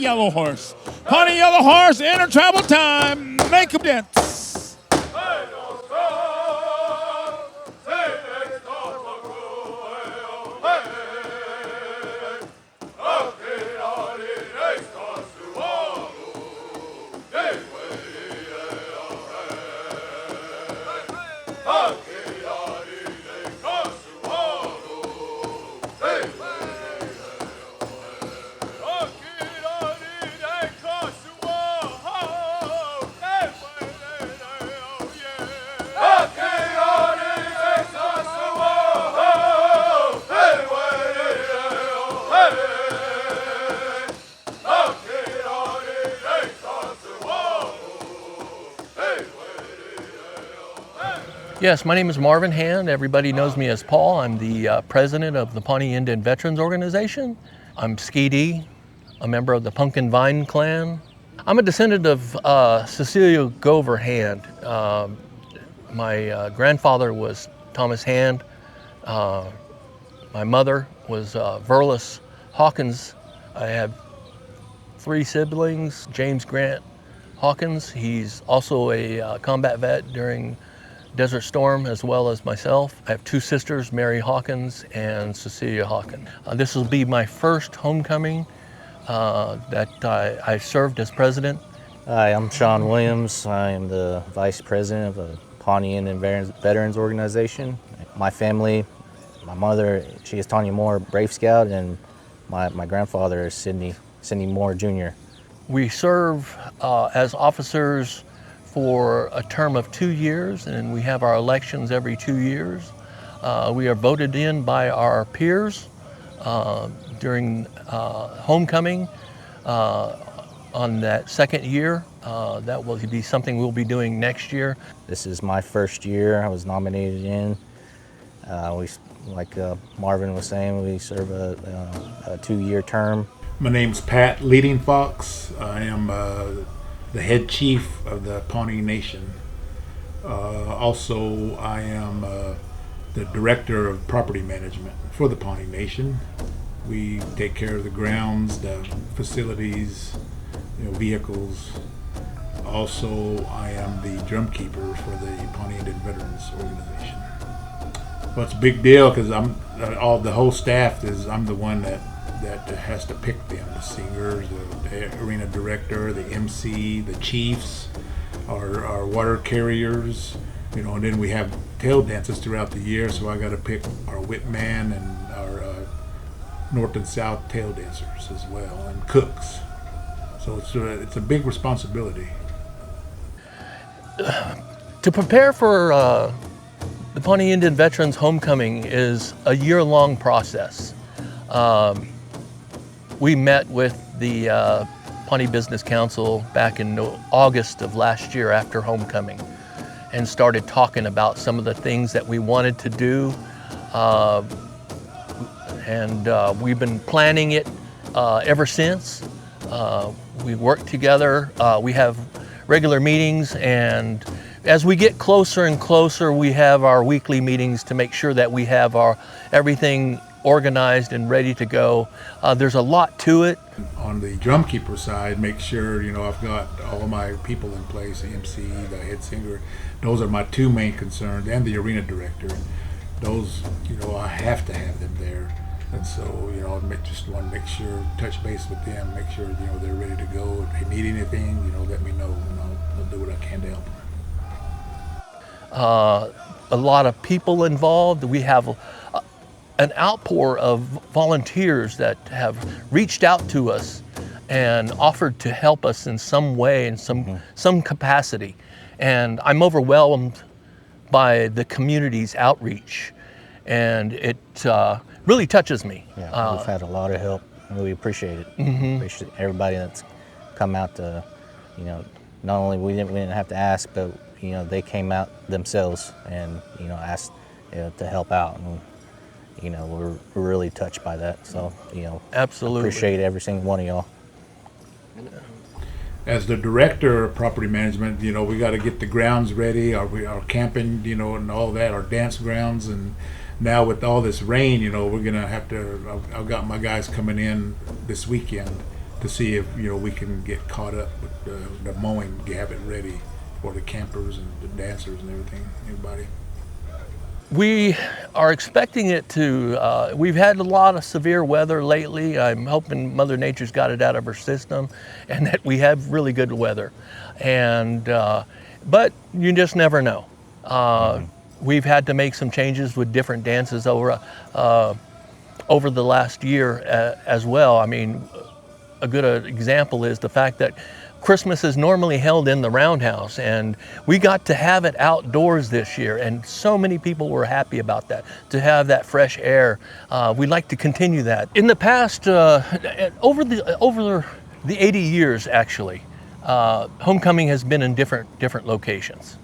Yellow Horse. Pawnee Yellow Horse, enter travel time. Make a dance. Yes, my name is Marvin Hand. Everybody knows me as Paul. I'm the president of the Pawnee Indian Veterans Organization. I'm Ski-Dee, a member of the Pumpkin Vine clan. I'm a descendant of Cecilia Gover Hand. My grandfather was Thomas Hand. My mother was Verlis Hawkins. I have 3 siblings. James Grant Hawkins, he's also a combat vet during Desert Storm, as well as myself. I have 2 sisters, Mary Hawkins and Cecilia Hawkins. This will be my first homecoming that I served as president. Hi, I'm Sean Williams. I am the vice president of the Pawnee Indian Veterans Organization. My family, my mother, she is Tanya Moore, Brave Scout, and my grandfather is Sidney Moore Jr. We serve as officers for a term of 2 years, and we have our elections every 2 years. We are voted in by our peers during homecoming on that second year. That will be something we'll be doing next year. This is my first year. I was nominated in. Like Marvin was saying, we serve a 2-year term. My name's Pat Leading Fox. I am the head chief of the Pawnee Nation. Also, I am the director of property management for the Pawnee Nation. We take care of the grounds, the facilities, vehicles. Also, I am the drum keeper for the Pawnee Indian Veterans Organization. Well, it's a big deal because the whole staff I'm the one that has to pick them, the singers, the arena director, the MC, the chiefs, our water carriers, and then we have tail dances throughout the year, so I got to pick our whip man and our north and south tail dancers as well, and cooks. So it's a big responsibility. To prepare for the Pawnee Indian Veterans Homecoming is a year-long process. We met with the Pawnee Business Council back in August of last year after homecoming and started talking about some of the things that we wanted to do. We've been planning it ever since. We work together, we have regular meetings, and as we get closer and closer, we have our weekly meetings to make sure that we have everything organized and ready to go. There's a lot to it. On the drum keeper side, make sure I've got all my people in place, the MC, the head singer. Those are my 2 main concerns, and the arena director. Those, I have to have them there. And so, I just want to make sure, touch base with them, make sure, they're ready to go. If they need anything, let me know, and I'll do what I can to help them. A lot of people involved. We have an outpour of volunteers that have reached out to us and offered to help us in some way, in some capacity. And I'm overwhelmed by the community's outreach, and it really touches me. Yeah, we've had a lot of help, and we appreciate it. Appreciate everybody that's come out to, not only we didn't have to ask, but they came out themselves and asked to help out, and we're really touched by that. So absolutely appreciate every single one of y'all. As the director of property management, we got to get the grounds ready, our camping, and all that, our dance grounds, and now with all this rain, we're gonna have to. I've got my guys coming in this weekend to see if we can get caught up with the mowing, have it ready for the campers and the dancers and everything. Everybody. We are expecting it to, we've had a lot of severe weather lately. I'm hoping Mother Nature's got it out of her system and that we have really good weather. And, but you just never know. We've had to make some changes with different dances over the last year as well. I mean, a good example is the fact that Christmas is normally held in the roundhouse, and we got to have it outdoors this year, and so many people were happy about that, to have that fresh air. We'd like to continue that. In the past, over the 80 years actually, homecoming has been in different locations.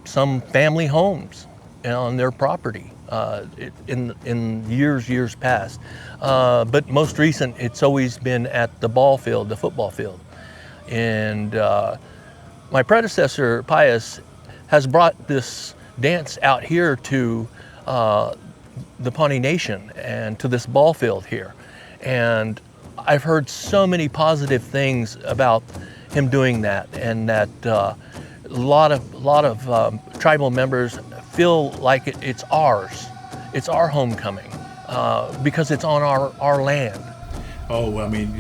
Some family homes on their property in years past. But most recent, it's always been at the ball field, the football field. And my predecessor, Pius, has brought this dance out here to the Pawnee Nation and to this ball field here. And I've heard so many positive things about him doing that, and that a lot of tribal members feel like it's ours. It's our homecoming because it's on our land. Oh, I mean,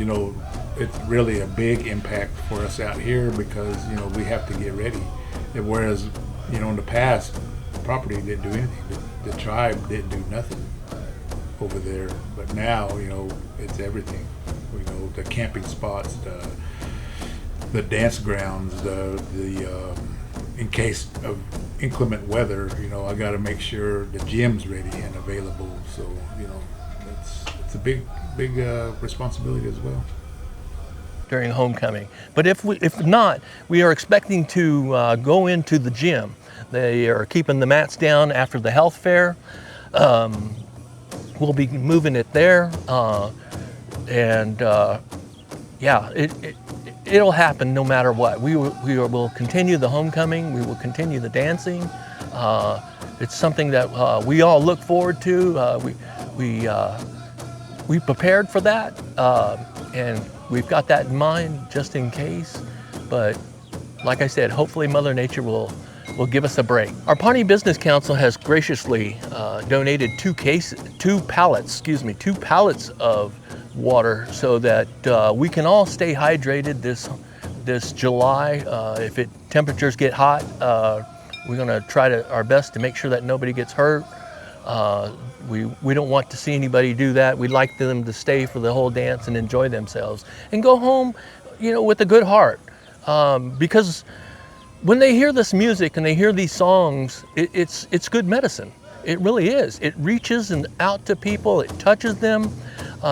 it's really a big impact for us out here because, we have to get ready. And whereas, in the past, the property didn't do anything. The tribe didn't do nothing over there. But now, it's everything. The camping spots, the dance grounds, in case of inclement weather, I got to make sure the gym's ready and available. So, it's a big responsibility as well during homecoming. But if not, we are expecting to go into the gym. They are keeping the mats down after the health fair. We'll be moving it there, and yeah, it'll happen no matter what. We will continue the homecoming. We will continue the dancing. It's something that we all look forward to. We prepared for that, and we've got that in mind just in case. But like I said, hopefully Mother Nature will give us a break. Our Pawnee Business Council has graciously donated two pallets of water so that we can all stay hydrated this July. If temperatures get hot, we're going to try our best to make sure that nobody gets hurt. We don't want to see anybody do that. We'd like them to stay for the whole dance and enjoy themselves and go home, with a good heart. Because when they hear this music and they hear these songs, it's good medicine. It really is. It reaches out to people. It touches them.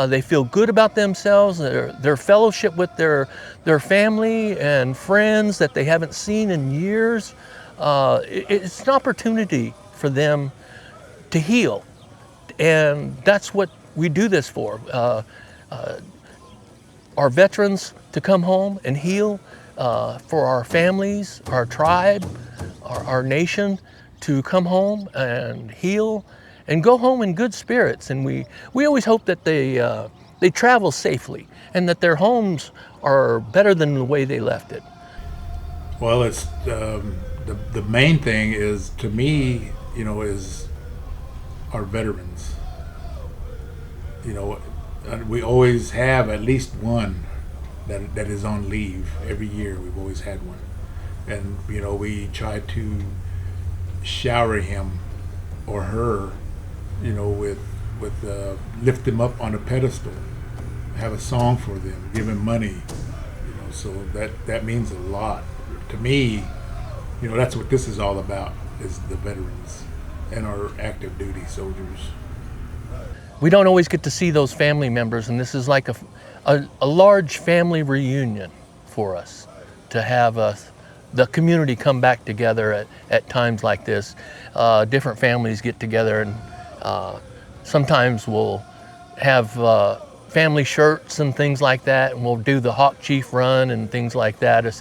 They feel good about themselves. Their fellowship with their family and friends that they haven't seen in years. It's an opportunity for them to heal. And that's what we do this for. Our veterans to come home and heal, for our families, our tribe, our nation to come home and heal and go home in good spirits. And we always hope that they travel safely and that their homes are better than the way they left it. Well, it's the main thing is, to me, is our veterans. We always have at least one that is on leave every year. We've always had one, and we try to shower him or her, with lift them up on a pedestal, have a song for them, give them money, so that means a lot to me. That's what this is all about, is the veterans and our active duty soldiers. We don't always get to see those family members, and this is like a large family reunion for us to have the community come back together at times like this. Different families get together, and sometimes we'll have family shirts and things like that, and we'll do the Hawk Chief run and things like that. It's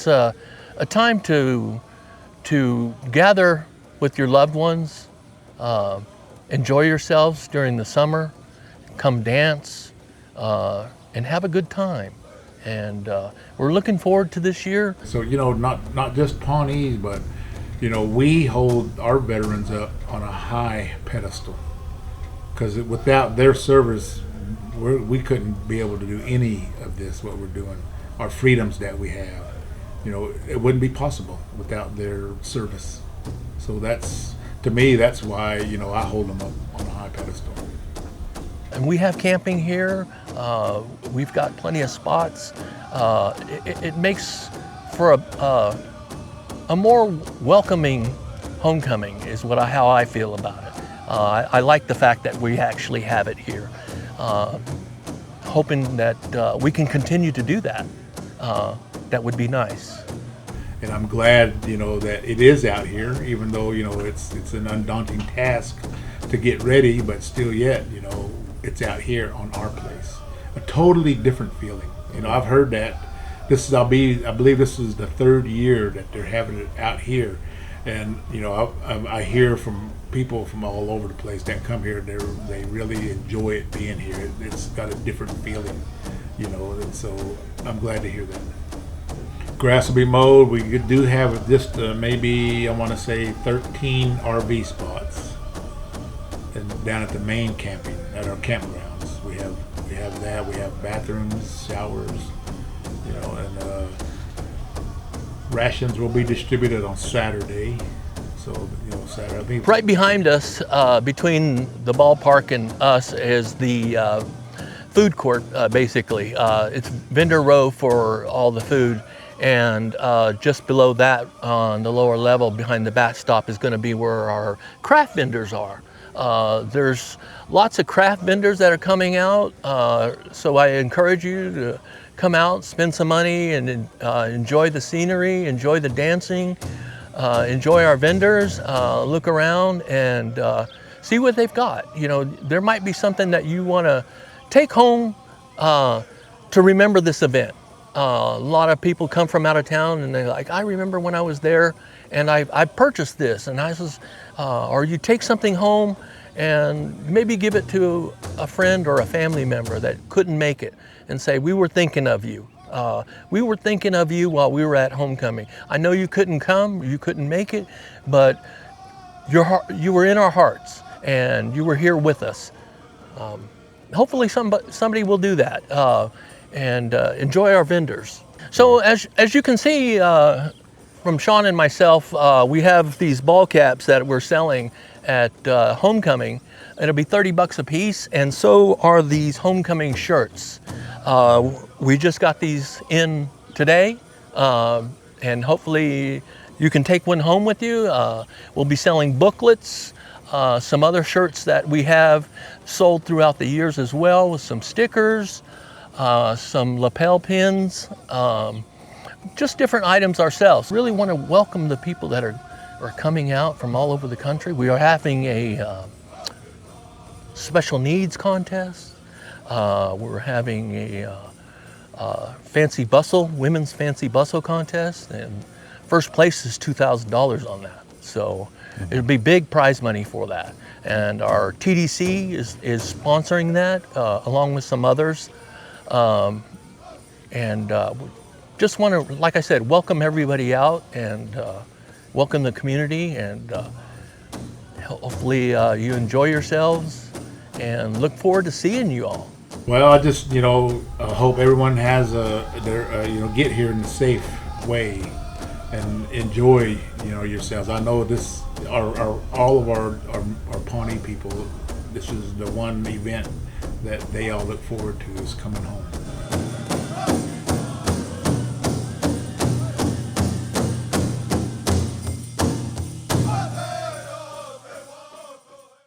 a time to gather with your loved ones, enjoy yourselves during the summer, come dance, and have a good time. And we're looking forward to this year. So, not just Pawnees, but, we hold our veterans up on a high pedestal. Because without their service, we couldn't be able to do any of this, what we're doing. Our freedoms that we have, it wouldn't be possible without their service. So to me, that's why, I hold them up on a high pedestal. And we have camping here. We've got plenty of spots. It makes for a more welcoming homecoming is how I feel about it. I like the fact that we actually have it here. Hoping that we can continue to do that. That would be nice. And I'm glad, that it is out here, even though, it's an undaunting task to get ready, but still yet, it's out here on our place. A totally different feeling. I've heard that I believe this is the third year that they're having it out here. And, I hear from people from all over the place that come here, they really enjoy it being here. It's got a different feeling, and so I'm glad to hear that. Grass will be mowed. We do have just maybe, I want to say 13 RV spots and down at the main camping, at our campgrounds. We have that. We have bathrooms, showers, and rations will be distributed on Saturday. So, Saturday. I think right behind us, between the ballpark and us, is the food court, basically. It's vendor row for all the food. And just below that, on the lower level, behind the backstop, is going to be where our craft vendors are. There's lots of craft vendors that are coming out, so I encourage you to come out, spend some money, and enjoy the scenery, enjoy the dancing, enjoy our vendors, look around and see what they've got. There might be something that you want to take home to remember this event. A lot of people come from out of town and they're like, I remember when I was there and I purchased this, and or you take something home and maybe give it to a friend or a family member that couldn't make it and say, we were thinking of you. We were thinking of you while we were at homecoming. I know you couldn't come, you couldn't make it, but you were in our hearts and you were here with us. Hopefully somebody will do that. And enjoy our vendors. So as you can see from Sean and myself, we have these ball caps that we're selling at homecoming. It'll be $30 a piece, and so are these homecoming shirts. We just got these in today, and hopefully you can take one home with you. We'll be selling booklets, some other shirts that we have sold throughout the years as well, with some stickers, some lapel pins, just different items ourselves. Really want to welcome the people that are coming out from all over the country. We are having a special needs contest. We're having a fancy bustle, women's fancy bustle contest, and first place is $2,000 on that. So it'll be big prize money for that. And our TDC is sponsoring that, along with some others. Just want to, like I said, welcome everybody out and welcome the community, and hopefully you enjoy yourselves and look forward to seeing you all. Well, I just, hope everyone has get here in a safe way and enjoy, yourselves. I know this, all of our Pawnee people, this is the one event that they all look forward to, is coming home.